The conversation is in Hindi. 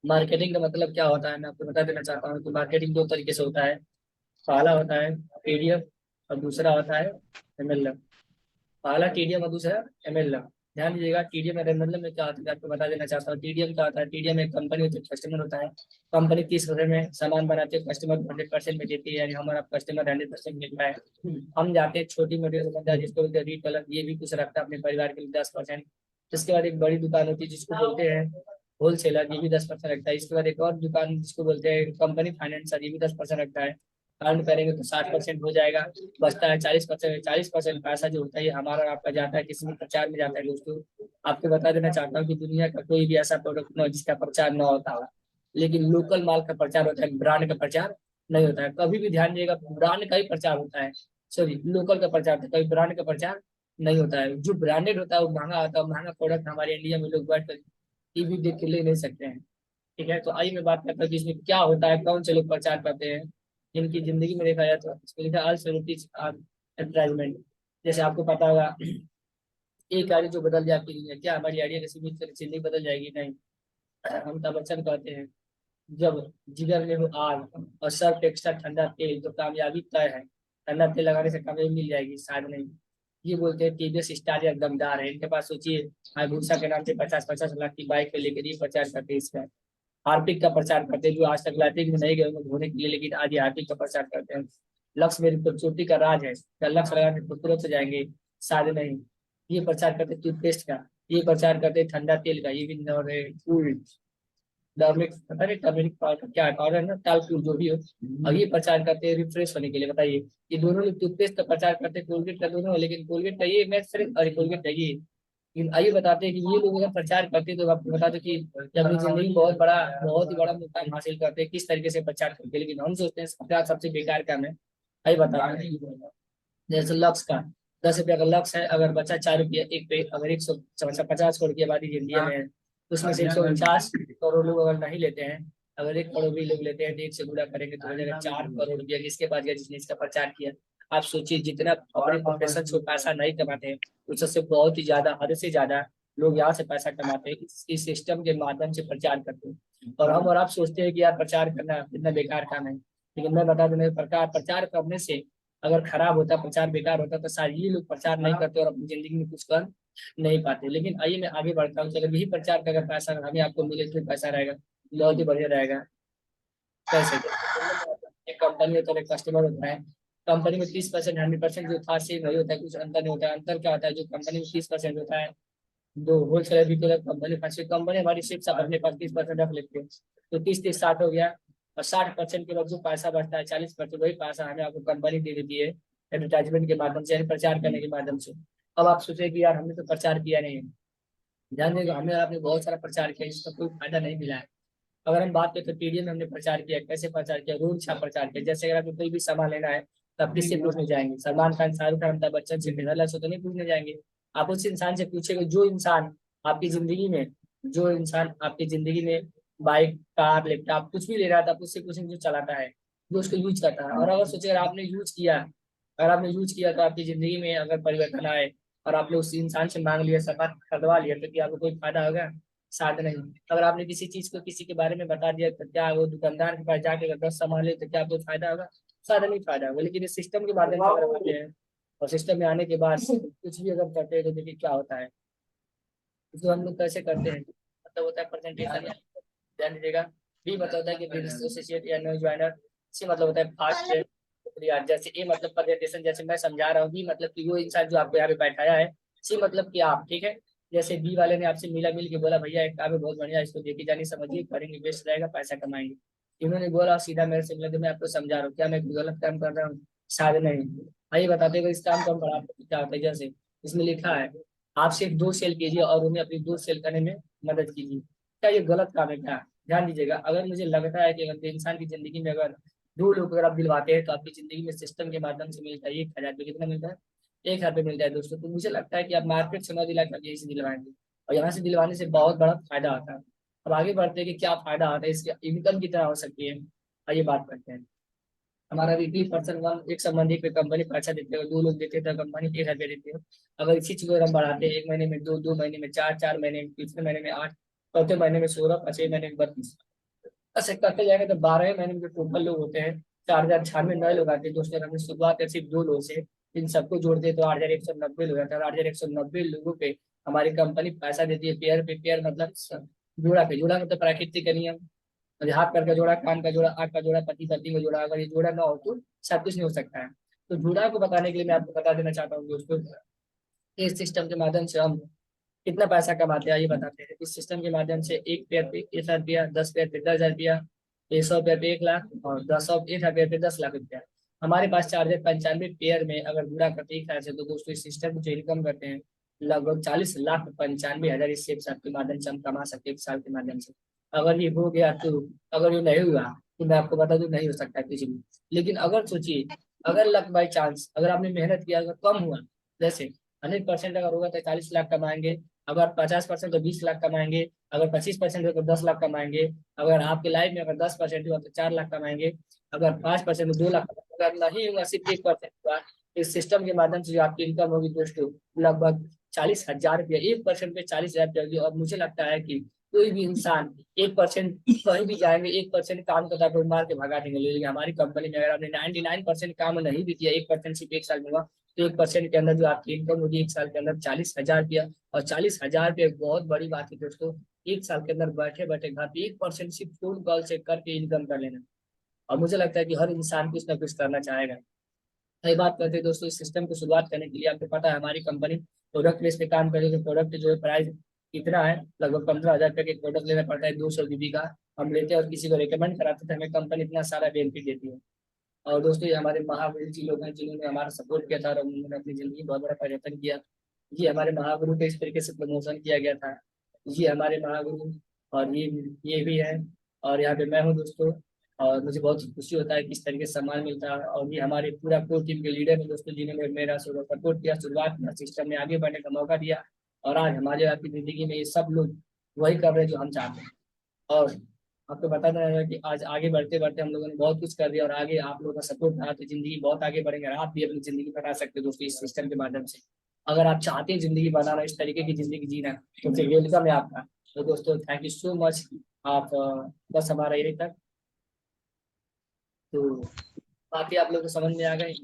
मार्केटिंग का मतलब क्या होता है, मैं आपको बता देना चाहता हूँ कि मार्केटिंग दो तरीके से होता है। पहला होता है टीडीएम और दूसरा होता है एमएलएम। पहला टीडीएम और दूसरा एमएलएम। ध्यान दीजिएगा, टीडीएम और एमएलएम में क्या होता है आपको बता देना चाहता हूँ। टीडीएम क्या होता है? टीडीएम एक कंपनी होती है, कस्टमर होता है। कंपनी 30% में सामान बनाती है, कस्टमर 100% में देती है, यानी हमारा कस्टमर 100% मिलता है। हम जाते हैं छोटी मोटी दुकानदार जिसको बोलते हैं रिटेलर, ये भी कुछ रखता है अपने परिवार के लिए 10%। इसके बाद एक बड़ी दुकान होती है जिसको बोलते हैं होलसेलर, ये भी 10% रखता है। इसके बाद एक और दुकान जिसको बोलते हैं कंपनी फाइनेंसर, ये भी 10% रखता है। काउंट करेंगे तो 60% हो जाएगा। बचता है 40%। 40% पैसा जो होता है ये हमारा और आपका जाता है किसी भी प्रचार में जाता है। दोस्तों, आपको बता देना चाहता हूँ कि दुनिया का कोई भी ऐसा प्रोडक्ट ना हो जिसका प्रचार ना होता हो, लेकिन लोकल माल का प्रचार होता है, ब्रांड का प्रचार नहीं होता है। कभी भी ध्यान दिएगा, ब्रांड का ही प्रचार होता है, सॉरी लोकल का प्रचार होता है, कभी ब्रांड का प्रचार नहीं होता है। जो ब्रांडेड होता है वो महंगा होता है, महंगा प्रोडक्ट हमारे इंडिया में लोग बैठ कर टीवी देख के ले नहीं सकते हैं। ठीक है, तो आइए मैं बात करता हूँ कि इसमें क्या होता है, कौन से लोग प्रचार करते हैं। जिनकी जिंदगी में देखा जाए तो इसमें लिखा है सेलिब्रिटीज एडवर्टाइजमेंट। जैसे आपको पता होगा, एक आईडी जो बदल जाती है, क्या हमारी आइडिया किसी भी जिंदगी बदल जाएगी? नहीं। अमिताभ बच्चन कहते हैं, जब जिगर में हो आग और सर पे एक्स्ट्रा ठंडा तेल तो कामयाबी तय है। ठंडा तेल लगाने से कामयाबी मिल जाएगी? शायद नहीं। ये बोलते हैं टीवीएस स्टार या दमदार है, इनके पास सोचिए हाइबुसा के नाम से 50-50 लाख की बाइक पे लेकर ये प्रचार करते हैं इसका। हार्पिक का प्रचार करते हैं, जो आज तक लाइटिंग में नहीं गए होंगे धोने के लिए, लेकिन आज ये हार्पिक का प्रचार करते हैं। लक्ष्य मेरी खूबसूरती का राज है, क्या लक्ष्य लगाने से खूबसूरत हो जाएंगे? शायद नहीं। ये प्रचार करते टूथपेस्ट का, ये प्रचार करते ठंडा तेल का, ये भी टर्मरिक, पता नहीं टर्मरिक पाउडर क्या पाउडर है ना, टालक्यू जो भी हो। और ये प्रचार करते हैं रिफ्रेश होने के लिए। बताइए, ये दोनों लोग टूथपेस्ट का प्रचार करते हैं, कोलगेट का दोनों है, लेकिन कोलगेट का ये मैक्स और कोलगेट का ये। लेकिन आइए बताते हैं कि ये लोग अगर प्रचार करते हैं तो आपको बता दो कि जब अपनी जिंदगी में बहुत ही बड़ा मुकाम हासिल करते हैं, किस तरीके से प्रचार करते हैं। लेकिन हम सोचते हैं प्रचार सबसे बेकार काम है। आइए बताते हैं। जैसे लक्स का 10 रुपया का लक्स है, अगर बचा 4 रुपया एक पे, अगर 150 करोड़ की आबादी इंडिया में है तो उसमें से 149 करोड़ लोग अगर नहीं लेते हैं, अगर 1 करोड़ भी लोग लेते हैं तो एक से गुणा करेंगे तो हो जाएगा 4 करोड़ रुपया किसके पास गया जिसने इसका प्रचार किया। आप सोचिए, जितना अपने प्रोफेशन से पैसा नहीं कमाते हैं उससे बहुत ही ज्यादा, हद से ज्यादा लोग यहाँ से पैसा कमाते हैं, इस सिस्टम के माध्यम से प्रचार करते हैं। और हम और आप सोचते हैं कि यार प्रचार करना कितना बेकार काम है। लेकिन मैं बता दूं, प्रचार प्रचार करने से अगर खराब होता, प्रचार बेकार होता तो शायद ये लोग प्रचार नहीं करते और अपनी जिंदगी में कुछ कर नहीं पाते। लेकिन आइए मैं आगे बढ़ता हूँ, चलो यही प्रचार का अगर पैसा हमें आपको मिले तो पैसा रहेगा, बहुत ही बढ़िया रहेगा। कैसे? एक कंपनी होता है, एक कस्टमर होता है। कंपनी में 30%, 100% जो था सेम वही होता है, कुछ अंतर नहीं होता है। अंतर क्या होता है? जो कंपनी में 30% होता है, दो होलसेलर भी तो कंपनी फंसी, कंपनी हमारी सिर्फ सब अपने पास 30% रख लेते हैं, तो 30-30 60 हो गया। और 60% के बाद जो पैसा बचता है, 40% वही पैसा हमें आपको कंपनी दे देती है एडवर्टाइजमेंट के माध्यम से, यानी प्रचार करने के माध्यम से। अब आप सोचे कि यार हमने तो प्रचार किया नहीं है। ध्यान देगा, हमें आपने बहुत सारा प्रचार किया, इसका कोई फायदा नहीं मिला है। अगर हम बात करें तो टीडीएम में हमने प्रचार किया, कैसे प्रचार किया? रोड छाप प्रचार किया। जैसे अगर आपको कोई भी सामान लेना है तो आप किससे पूछने जाएंगे? सलमान खान, शाहरुख खान, अमिताभ बच्चन से, निर्मला से तो नहीं पूछने जाएंगे। आप उस इंसान से पूछेंगे आपकी जिंदगी में जो इंसान आपकी जिंदगी में बाइक, कार, लैपटॉप कुछ भी ले रहा था, आप उससे पूछेंगे जो चलाता है, जो उसको यूज करता है। और अगर सोचे अगर आपने यूज किया तो आपकी जिंदगी में अगर परिवर्तन आए और आपने उस इंसान से मांग लिया, सामान खरीदवा लिया, तो क्या आपको कोई फायदा होगा? शायद नहीं। अगर आपने किसी चीज को किसी के बारे में बता दिया तो क्या वो दुकानदार के पास जाके अगर 10 सामान ले तो क्या आपको फायदा होगा? शायद नहीं फायदा होगा। लेकिन इस सिस्टम के माध्यम से अगर आते हैं और सिस्टम में आने के बाद कुछ भी अगर करते हैं तो देखिए क्या होता है। जो हम लोग कैसे करते हैं, मतलब होता है प्रेजेंटेशन। ध्यान दीजिएगा, बी मतलब होता है कि बिजनेस एसोसिएट या न्यू ज्वाइनर। सी मतलब होता है फास्ट ट्रेंड। जैसे ए मतलब प्रेजेंटेशन, जैसे मैं समझा रहा हूँ। बी मतलब कि वो इंसान जो आपको यहाँ पे बैठाया है। सी मतलब कि आप, ठीक है। जैसे बी वाले ने आपसे मिला, मिल के बोला भैया एक काम है बहुत बढ़िया, इसको देखी जानी समझिए, करेंगे बेस्ट रहेगा, पैसा कमाएंगे। इन्होंने बोला सीधा मेरे से मिला तो मैं आपको समझा रहा हूँ, क्या मैं कोई गलत काम कर रहा हूँ? शायद नहीं। आइए बताते हैं इस काम को हम बढ़ाते हैं, क्या होता है। जैसे इसमें लिखा है, आप सिर्फ 2 सेल कीजिए और उन्हें अपनी 2 सेल करने में मदद कीजिए। क्या ये गलत काम है क्या? ध्यान दीजिएगा, अगर मुझे लगता है कि अगर इंसान की जिंदगी में अगर 2 लोग अगर आप दिलवाते हैं तो आपकी जिंदगी में सिस्टम के माध्यम से मिलता है 1,000 रुपये। कितना मिलता है? 1,000 रुपये मिलता है दोस्तों। तो मुझे लगता है कि आप मार्केट से न दिला कर यहीं से दिलवाएंगे, और यहाँ से दिलवाने से बहुत बड़ा फायदा आता है। अब आगे बढ़ते हैं कि क्या फायदा आता है, इसके इनकम कितना हो सकती है। आइए बात करते हैं। हमारा वीकली पर्सन वन एक संबंधी पे कंपनी पैसा देते हैं, 2 लोग देते हैं तो कंपनी 1,000 रुपये देती है। अगर इसी चीज को हम बढ़ाते हैं, 1 महीने में 2, 2 महीने में 4, 4 महीने में, तीसरे महीने में 8, चौथे महीने में 16, 5वें महीने में 32, ऐसे करते जाएंगे तो 12 महीने में जो टोटल लोग होते हैं 4096 नए लोग आते हैं दोस्तों। अगर हमने शुरुआत है सिर्फ 2 लोग से, इन सबको जोड़ते हैं तो 8190 लोग आते हैं। 8190 लोगों पे हमारी कंपनी पैसा देती है पेयर पे। पेयर मतलब जोड़ा पे। जोड़ा मतलब प्राकृतिक का नियम, मतलब हाथ पैर का जोड़ा, कान का जोड़ा, आंख का जोड़ा, पति पत्नी का जोड़ा। अगर ये जोड़ा ना हो तो सब कुछ नहीं हो सकता है। तो जोड़ा को बताने के लिए मैं आपको बता देना चाहता हूँ दोस्तों, इस सिस्टम के माध्यम से हम कितना पैसा कमाते हैं ये बताते हैं। इस सिस्टम के माध्यम से एक पेयर पे 1,000 रुपया, 10 पेयर पे 10,000 रुपया, 100 पेयर पे 1 लाख, और 1,000 पेयर पे 10 लाख रुपया। हमारे पास चार्ज है 95 पेयर में अगर जुड़ा करते एक से। तो दोस्तों इस सिस्टम को जो इनकम करते हैं लगभग 40,95,000 इस वेबसाइट के माध्यम से हम कमा सकते हैं 1 साल के माध्यम से। अगर ये हो गया तो, अगर ये नहीं हुआ तो मैं आपको बता दूं नहीं हो सकता कुछ भी। लेकिन अगर सोचिए, अगर लक बाई चांस अगर आपने मेहनत किया अगर कम हुआ, जैसे 100% अगर होगा तो 40 लाख कमाएंगे, अगर 50% तो 20 लाख कमाएंगे, अगर 25% हो तो 10 लाख कमाएंगे, अगर आपके लाइफ में अगर 10% हुआ तो 4 लाख कमाएंगे, अगर 5% तो 2 लाख कमाएंगे, अगर नहीं हुआ सिर्फ 1% हुआ, इस सिस्टम के माध्यम से जो आपकी इनकम होगी दोस्तों लगभग 40,000 रुपया। 1% पे 40,000 रुपया होगी। और मुझे लगता है कि कोई भी इंसान 1% कहीं भी जाएंगे 1% काम करता कोई मार के भगा देंगे। लेकिन हमारी कंपनी में अगर आपने 99% काम नहीं भी किया, 1% सिर्फ 1 साल में हुआ, तो 1% के अंदर जो आपकी इनकम होगी 1 साल के अंदर 40,000 रुपया। और 40,000 रुपये बहुत बड़ी बात है दोस्तों। 1 साल के अंदर बैठे बैठे घर पे 1% सिर्फ फोन कॉल से करके इनकम कर लेना। और मुझे लगता है कि हर इंसान कुछ ना कुछ करना चाहेगा। सही बात करते हैं दोस्तों। इस सिस्टम को शुरुआत करने के लिए आपको पता है हमारी कंपनी प्रोडक्ट बेस पे काम करेगी। प्रोडक्ट जो है प्राइस कितना है, लगभग 15,000 रुपये का एक प्रोडक्ट लेना पड़ता है 200 GB का। हम लेते हैं और किसी को रिकमेंड कराते थे, हमें कंपनी इतना सारा बेनिफिट देती है। और दोस्तों ये हमारे महावीर जी लोग हैं जिन्होंने हमारा सपोर्ट किया था और उन्होंने अपनी जिंदगी में बहुत बड़ा परिवर्तन किया। ये हमारे महागुरु के इस तरीके से प्रमोशन किया गया था। ये हमारे महागुरु, और ये भी है। और यहाँ पे मैं हूँ दोस्तों। और मुझे बहुत खुशी होता है कि इस तरीके से सम्मान मिलता है। और ये हमारे पूरा कोर टीम के लीडर हैं दोस्तों, जिन्होंने मेरा सपोर्ट किया, शुरुआत में सिस्टम में आगे बढ़ने का मौका दिया। और आज हमारे आपकी जिंदगी में ये सब लोग वही कर रहे हैं जो हम चाहते हैं। और आपको बता देना है कि आज आगे बढ़ते बढ़ते हम लोगों ने बहुत कुछ कर दिया, और आगे आप लोगों का सपोर्ट रहा तो जिंदगी बहुत आगे बढ़ेंगे। और आप भी अपनी जिंदगी बना सकते हो दोस्तों इस सिस्टम के माध्यम से। अगर आप चाहते हैं जिंदगी बनाना, इस तरीके की जिंदगी जीना, तो फिर वेलकम है आपका। तो दोस्तों थैंक यू सो मच। आप बस हमारा यही तक। तो बाकी आप लोग को समझ में आ गए।